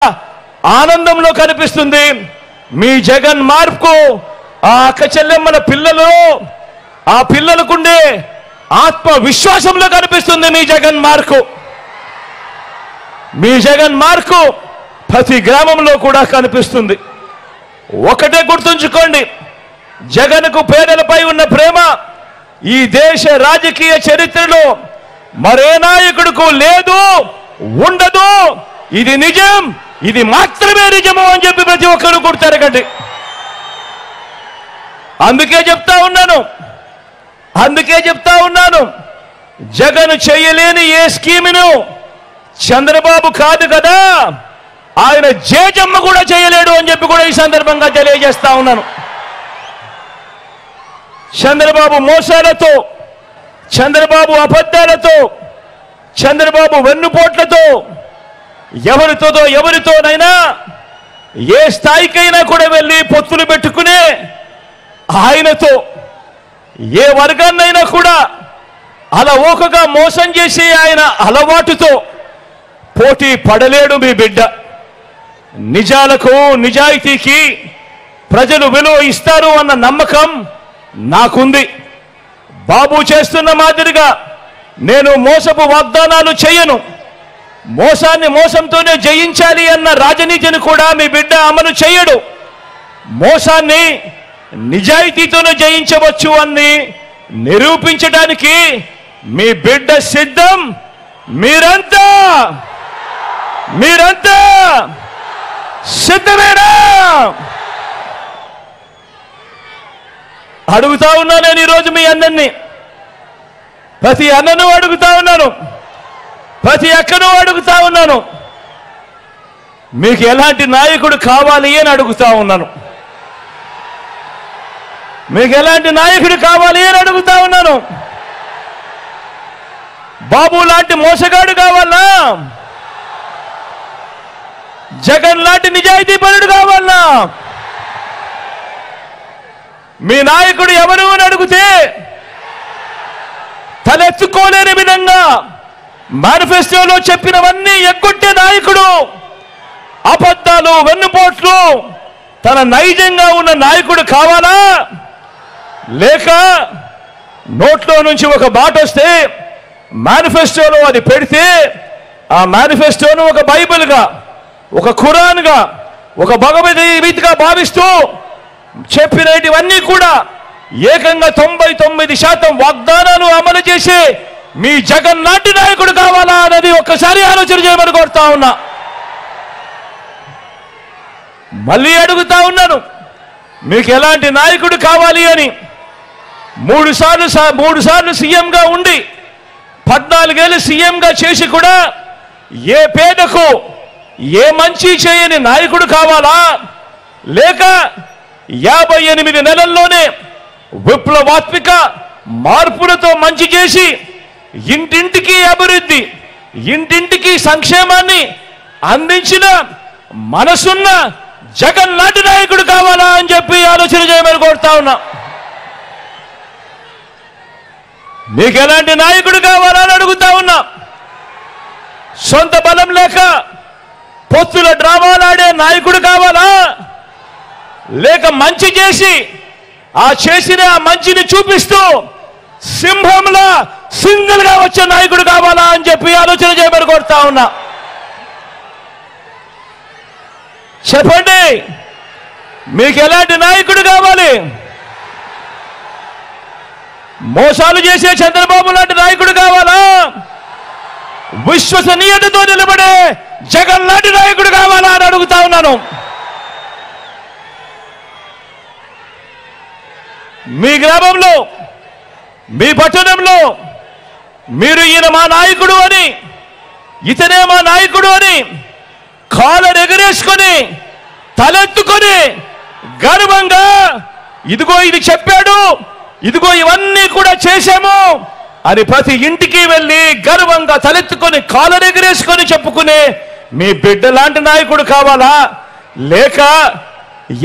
ఆనందంలో కనిపిస్తుంది. మీ జగన్ మార్పు ఆ అక్క చెల్లెమ్మల పిల్లలు, ఆ పిల్లలకుండే ఆత్మవిశ్వాసంలో కనిపిస్తుంది. మీ జగన్ మార్కు, మీ జగన్ మార్కు ప్రతి గ్రామంలో కూడా కనిపిస్తుంది. ఒకటే గుర్తుంచుకోండి, జగన్కు పేదలపై ఉన్న ప్రేమ ఈ దేశ రాజకీయ చరిత్రలో మరే నాయకుడికి లేదు, ఉండదు. ఇది నిజం, ఇది మాత్రమే నిజము అని చెప్పి ప్రతి ఒక్కరు గుర్తెరగండి. అందుకే చెప్తా ఉన్నాను జగన్ చేయలేని ఏ స్కీమును చంద్రబాబు కాదు కదా, ఆయన జేజమ్మ కూడా చేయలేడు అని చెప్పి కూడా ఈ సందర్భంగా తెలియజేస్తా ఉన్నాను. చంద్రబాబు మోసాలతో, చంద్రబాబు అబద్ధాలతో, చంద్రబాబు వెన్నుపోట్లతో ఎవరితోనైనా ఏ స్థాయికైనా కూడా వెళ్ళి పొత్తులు పెట్టుకునే ఆయనతో ఏ వర్గాన్నైనా కూడా అలవోకగా మోసం చేసి ఆయన అలవాటుతో పోటీ పడలేడు మీ బిడ్డ. నిజాలకు, నిజాయితీకి ప్రజలు విలువ ఇస్తారు అన్న నమ్మకం నాకుంది. బాబు చేస్తున్న మాదిరిగా నేను మోసపు వాగ్దానాలు చేయను. మోసాన్ని మోసంతోనే జయించాలి అన్న రాజనీతిని కూడా మీ బిడ్డ అమలు చేయడు. మోసాన్ని నిజాయితీతోనే జయించవచ్చు అని నిరూపించడానికి మీ బిడ్డ సిద్ధం. మీరంతా సిద్ధమేనా? అడుగుతా ఉన్నా నేను ఈరోజు మీ అందరినీ, ప్రతి అన్నను అడుగుతా ఉన్నాను, ప్రతి అక్కను అడుగుతా ఉన్నాను, మీకు ఎలాంటి నాయకుడు కావాలి అని అడుగుతా ఉన్నాను. మీకు ఎలాంటి నాయకుడు కావాలి అని అడుగుతా ఉన్నాను. బాబు లాంటి మోసగాడు కావాలా? జగన్ లాంటి నిజాయితీ పరుడు కావాలా? మీ నాయకుడు ఎవరు అని అడిగితే తలెత్తుకోలేని విధంగా మేనిఫెస్టోలో చెప్పినవన్నీ ఎగ్గొట్టే నాయకుడు, అబద్ధాలు, వెన్నుపోట్లు తన నైజంగా ఉన్న నాయకుడు కావాలా? లేక నోట్లో నుంచి ఒక మాట వస్తే మేనిఫెస్టోలో అది పెడితే ఆ మేనిఫెస్టోను ఒక బైబిల్గా, ఒక ఖురాన్గా, ఒక భగవద్గీతగా భావిస్తూ చెప్పినవన్నీ కూడా ఏకంగా 99% వాగ్దానాలు అమలు చేసి మీ జగన్ లాంటి నాయకుడు కావాలా అనేది ఒక్కసారి ఆలోచన చేయమని కోరుతా ఉన్నా. మళ్ళీ అడుగుతా ఉన్నాను, మీకు ఎలాంటి నాయకుడు కావాలి అని. 3 సార్లు సీఎంగా ఉండి 14 ఏళ్ళు సీఎంగా చేసి కూడా ఏ పేదకు ఏ మంచి చేయని నాయకుడు కావాలా? లేక 58 నెలల్లోనే విప్లవాత్మక మార్పులతో మంచి చేసి ఇంటింటికి అభివృద్ధి, ఇంటింటికి సంక్షేమాన్ని అందించిన మనసున్న జగన్ లాంటి నాయకుడు కావాలా అని చెప్పి ఆలోచన చేయమని కోరుతా ఉన్నా. మీకు ఎలాంటి నాయకుడు కావాలా అని అడుగుతా ఉన్నా. సొంత బలం లేక పొత్తుల డ్రామాలాడే నాయకుడు కావాలా? లేక మంచి చేసి ఆ చేసిన ఆ మంచిని చూపిస్తూ సింహంలా సింగిల్ గా వచ్చే నాయకుడు కావాలా అని చెప్పి ఆలోచన చేయమని కోరుతా ఉన్నా. చెప్పండి, మీకు ఎలాంటి నాయకుడు కావాలి? మోసాలు చేసే చంద్రబాబు లాంటి నాయకుడు కావాలా? విశ్వసనీయతతో నిలబడే జగన్ లాంటి నాయకుడు కావాలా అని అడుగుతా ఉన్నాను. మీ గ్రామంలో, మీ పట్టణంలో మీరు ఈయన మా నాయకుడు అని, ఇతనే మా నాయకుడు అని కాళ్ళను ఎగరేసుకొని తలెత్తుకొని గర్వంగా ఇదిగో ఇది చెప్పాడు, ఇదిగో ఇవన్నీ కూడా చేశాము అని ప్రతి ఇంటికి వెళ్ళి గర్వంగా తలెత్తుకొని కాళ్ళను ఎగరేసుకొని చెప్పుకునే మీ బిడ్డ లాంటి నాయకుడు కావాలా? లేక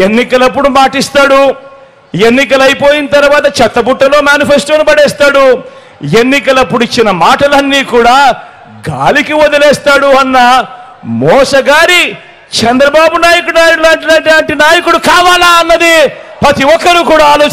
ఎన్నికలప్పుడు మాటిస్తాడు, ఎన్నికలు అయిపోయిన తర్వాత చెత్తబుట్టలో మేనిఫెస్టోను పడేస్తాడు, ఎన్నికలప్పుడు ఇచ్చిన మాటలన్నీ కూడా గాలికి వదిలేస్తాడు అన్న మోసగారి చంద్రబాబు నాయుడు లాంటి నాయకుడు కావాలా అన్నది ప్రతి ఒక్కరూ కూడా ఆలోచన